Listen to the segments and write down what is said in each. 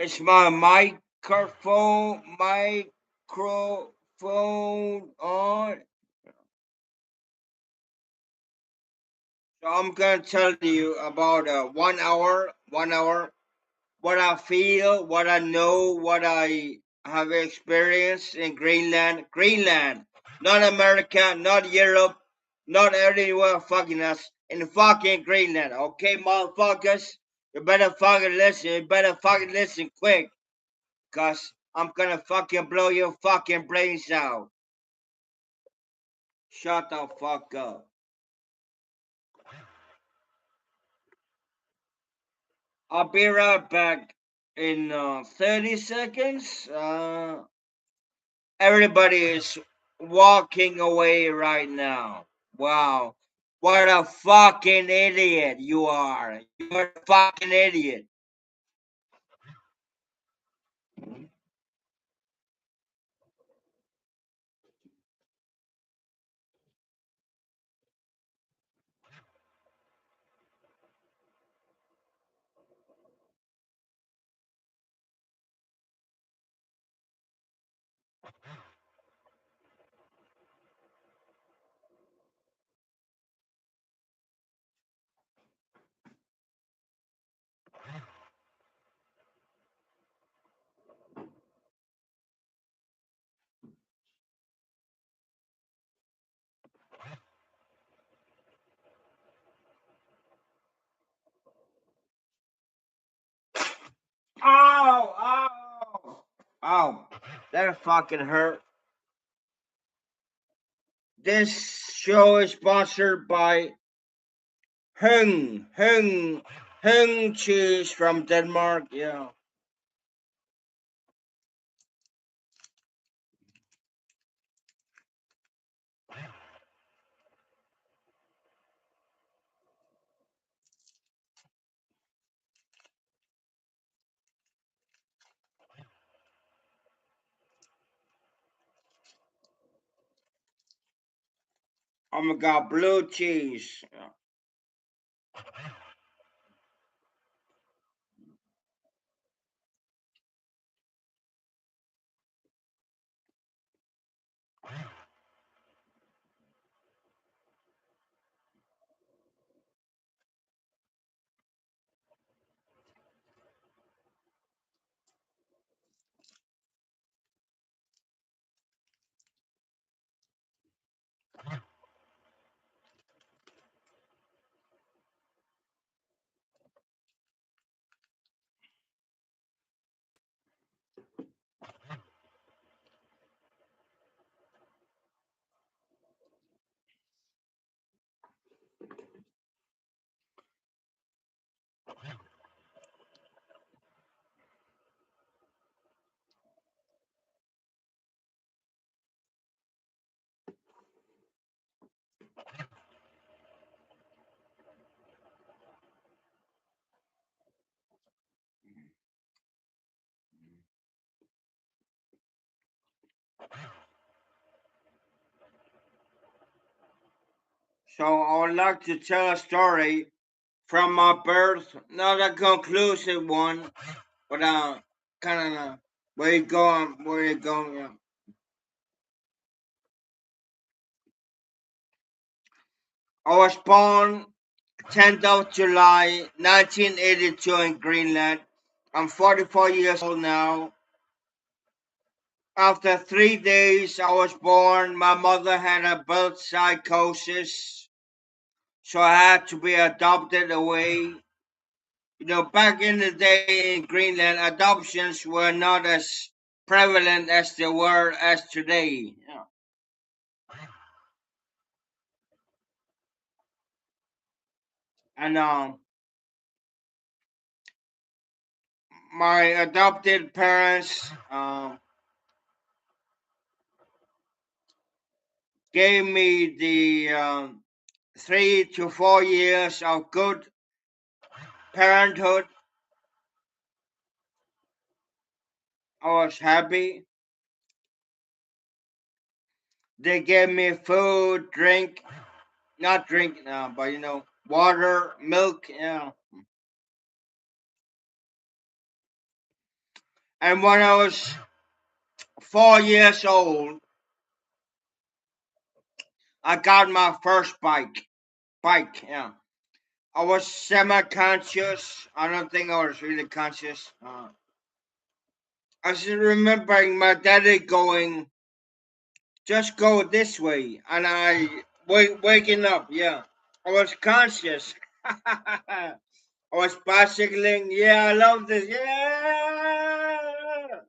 Is my microphone on? So I'm gonna tell you about 1 hour, 1 hour, what I feel, what I know, what I have experienced in Greenland. Greenland, not America, not Europe, not everywhere fucking us. In fucking Greenland, okay, motherfuckers? You better fucking listen. You better fucking listen quick, cause I'm gonna fucking blow your fucking brains out. Shut the fuck up. I'll be right back in 30 seconds. Everybody is walking away right now. Wow. What a fucking idiot you are. You're a fucking idiot. Ow! Ow! Ow. That fucking hurt. This show is sponsored by Hung cheese from Denmark. Yeah. Oh my god, blue cheese. Yeah. So I would like to tell a story from my birth. Not a conclusive one, but kind of where you going, where you going. Yeah. I was born 10th of July 1982 in Greenland. I'm 44 years old now. After 3 days I was born, my mother had a birth psychosis, so I had to be adopted away. Back in the day in Greenland, adoptions were not as prevalent as they were as today. Yeah. And my adopted parents gave me the 3 to 4 years of good parenthood. I was happy. They gave me food, drink, not drink, but water, milk. And when I was 4 years old, I got my first bike. Yeah. I was semi-conscious. I don't think I was really conscious. I was remembering my daddy going, "Just go this way," and waking up. Yeah, I was conscious. I was bicycling. Yeah, I love this. Yeah,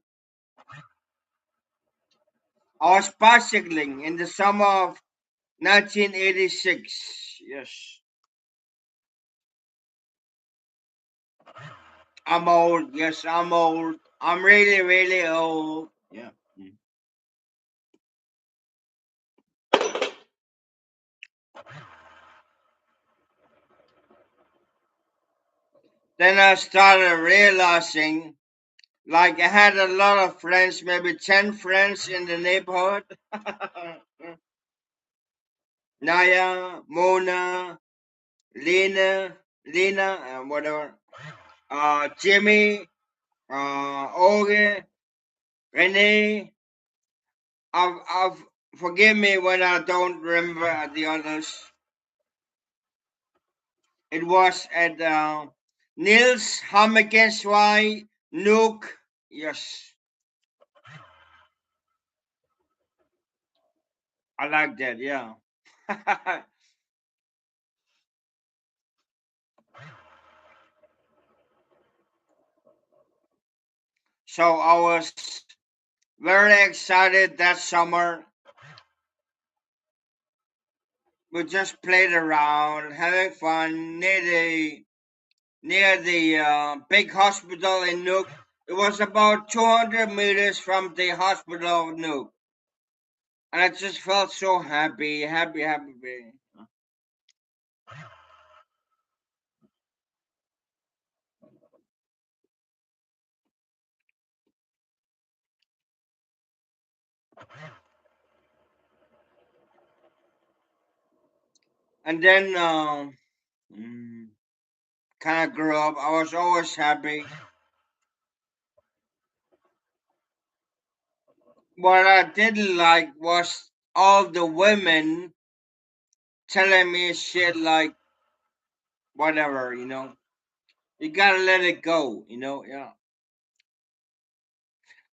I was bicycling in the summer of 1986. Yes, I'm old. Yes, I'm old. I'm really, really old. Yeah. Then I started realizing, like, I had a lot of friends, maybe 10 friends in the neighborhood. Naya, Mona, Lena, whatever. Jimmy, Oge, Renee. I've forgive me when I don't remember the others. It was at Nils Hammergenswai, Nook. Yes, I like that. Yeah. So I was very excited that summer. We just played around, having fun near the big hospital in Nuuk. It was about 200 meters from the hospital of Nuuk, and I just felt so happy, happy. And then mm, kind of grew up. I was always happy. What I didn't like was all the women telling me shit like whatever, you know. You gotta let it go, you know. Yeah.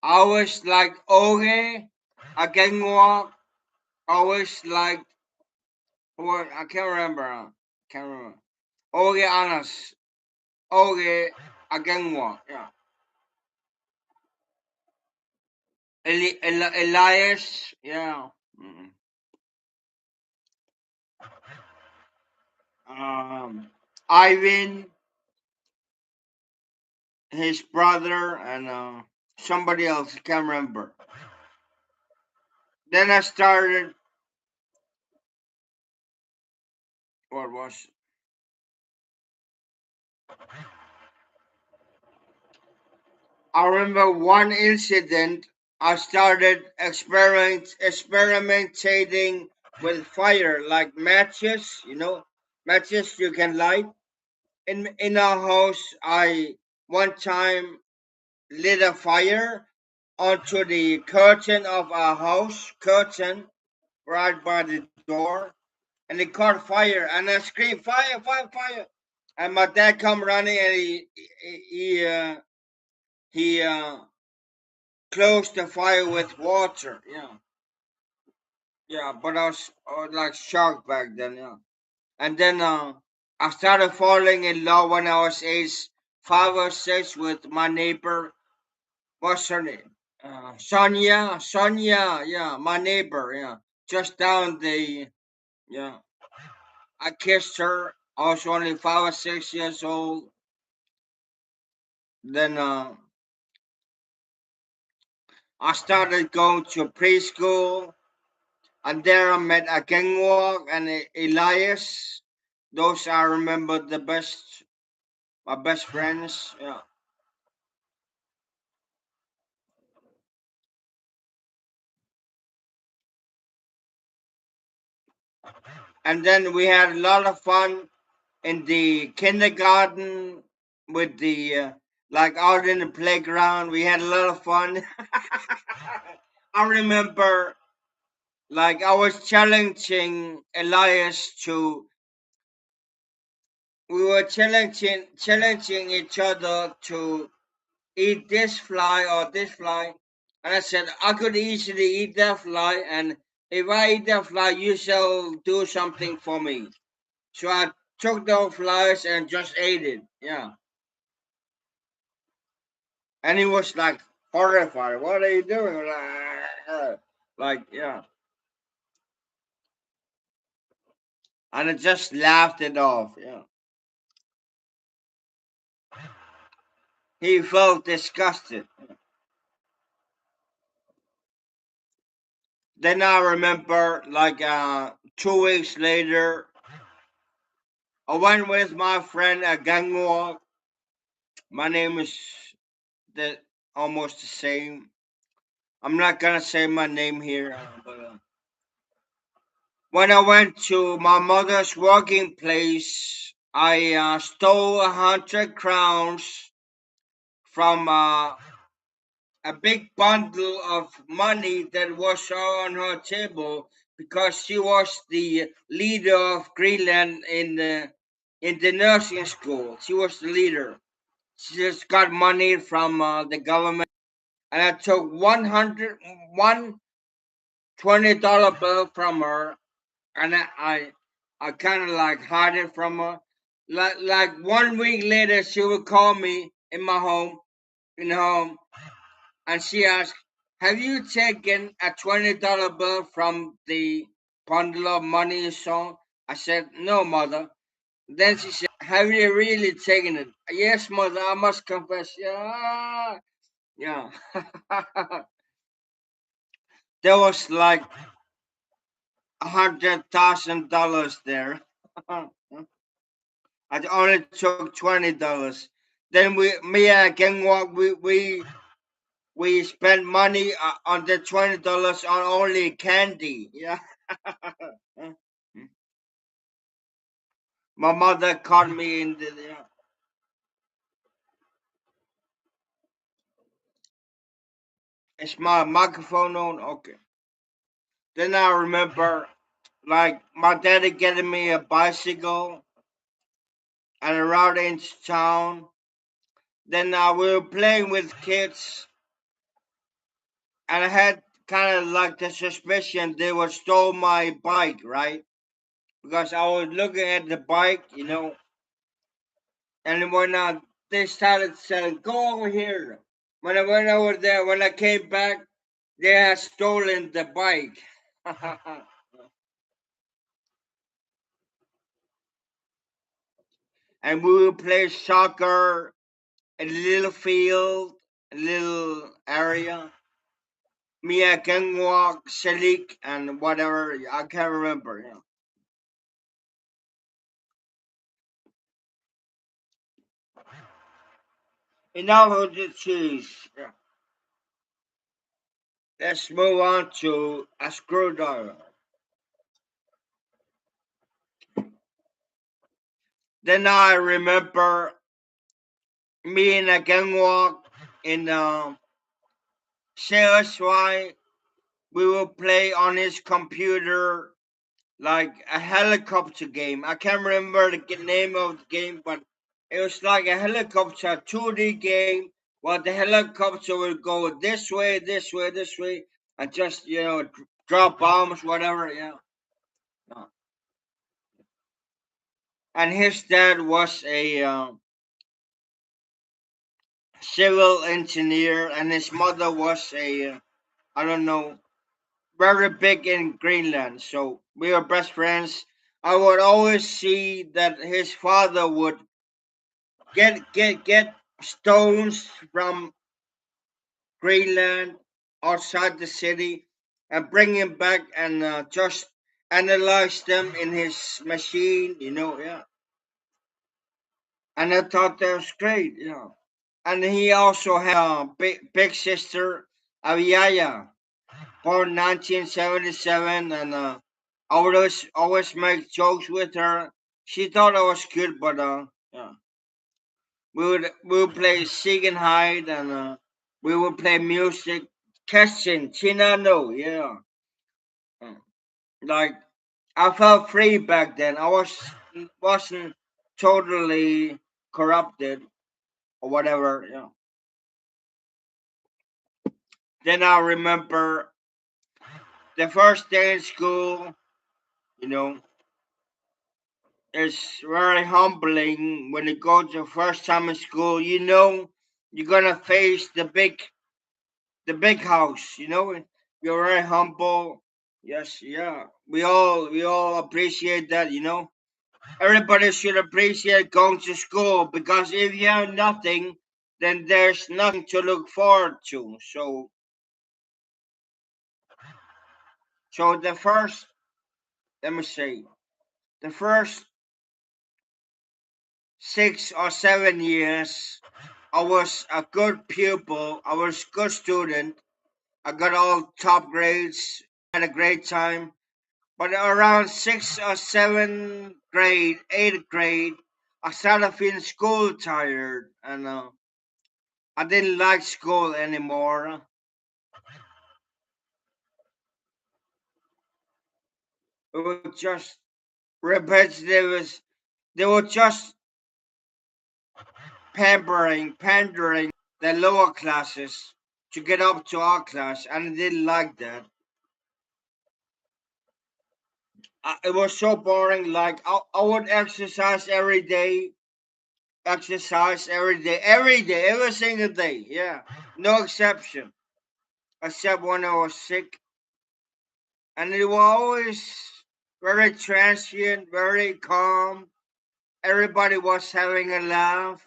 I always like Oge, Agengwa. Always like what I can't remember. Can't remember. Oge Anas, Oge Agengwa. Yeah. Elias. Yeah. Mm. Um, Ivan, his brother, and somebody else. I can't remember. Then I started. What was I remember one incident. I started experimenting with fire, like matches. You know, matches you can light. In our house, I one time lit a fire onto the curtain of our house, curtain right by the door, and it caught fire. And I screamed, "Fire! Fire! Fire!" And my dad come running, and he closed the fire with water. Yeah, yeah. But I was like shocked back then. Yeah, and then I started falling in love when I was age 5 or 6 with my neighbor. What's her name? Sonia. Sonia. Yeah, my neighbor. Yeah, just down the. Yeah, I kissed her. I was only 5 or 6 years old. Then I started going to preschool. And there I met Akengwok and Elias. Those I remember the best, my best friends. Yeah. And then we had a lot of fun in the kindergarten with the like out in the playground. We had a lot of fun. I remember, like I was challenging Elias to. We were challenging each other to eat this fly or this fly, and I said I could easily eat that fly, and if I eat that fly, you shall do something for me. So I took those flies and just ate it. Yeah, and he was like horrified. What are you doing? Like yeah, and I just laughed it off. Yeah, he felt disgusted. Then I remember, like 2 weeks later, I went with my friend a gang walk. My name is the almost the same. I'm not gonna say my name here, but when I went to my mother's working place, I stole 100 crowns from a big bundle of money that was on her table because she was the leader of Greenland in the nursing school. She was the leader. She just got money from the government, and I took 120 dollar bill from her, and I kind of like hide it from her. Like 1 week later, she would call me in the home, and she asked, "Have you taken a $20 bill from the bundle of money you saw?" I said, "No, mother." Then she said, "Have you really taken it?" "Yes, mother, I must confess." Yeah, yeah. There was like $100,000 there. I only took $20. Then me and Gang Walk, we spent money on the $20 on only candy. Yeah. My mother caught me in the. Yeah. Is my microphone on? Okay. Then I remember, like my daddy getting me a bicycle and a ride into town. Then we were playing with kids, and I had kind of like the suspicion they would stole my bike, right? Because I was looking at the bike, and when they started saying, "Go over here," when I went over there, when I came back, they had stolen the bike. And we would play soccer in a little field, a little area. Mia Gangwalk, Shalik, and whatever. I can't remember. Enough of the cheese. Yeah. Let's move on to a screwdriver. Then I remember me and a gangwalk in CSY. We will play on his computer like a helicopter game. I can't remember the name of the game, but it was like a helicopter 2D game where the helicopter would go this way, this way, this way, and just, drop bombs, whatever, yeah. And his dad was a civil engineer, and his mother was I don't know, very big in Greenland. So we were best friends. I would always see that his father would get stones from Greenland outside the city and bring him back and just analyze them in his machine. Yeah. And I thought that was great. And he also had a big sister, Aviaya, born 1977, and I would always make jokes with her. She thought I was cute, but yeah. We would play seek and hide, and we would play music. Question, China, no, yeah. Like I felt free back then. Wasn't totally corrupted or whatever. You know. Then I remember the first day in school. You know, it's very humbling when you go to first time in school. You know, you're gonna face the big house. You know, you're very humble. Yes, yeah. We all appreciate that. You know, everybody should appreciate going to school because if you have nothing, then there's nothing to look forward to. So the first, let me say, the first 6 or 7 years, I was a good pupil. I was a good student. I got all top grades. Had a great time. But around sixth or seventh grade, eighth grade, I started feeling school tired, and I didn't like school anymore. It was just repetitive. They were just pandering the lower classes to get up to our class, and I didn't like that. It was so boring. Like I would exercise every day, every single day. Yeah, no exception, except when I was sick, and it was always very transient, very calm. Everybody was having a laugh,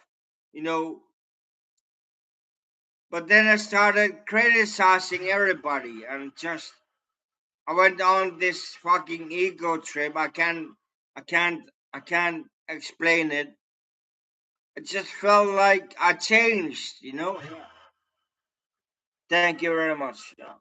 you know. But then I started criticizing everybody, and just I went on this fucking ego trip. I can't explain it. It just felt like I changed, you know. Thank you very much. Yeah.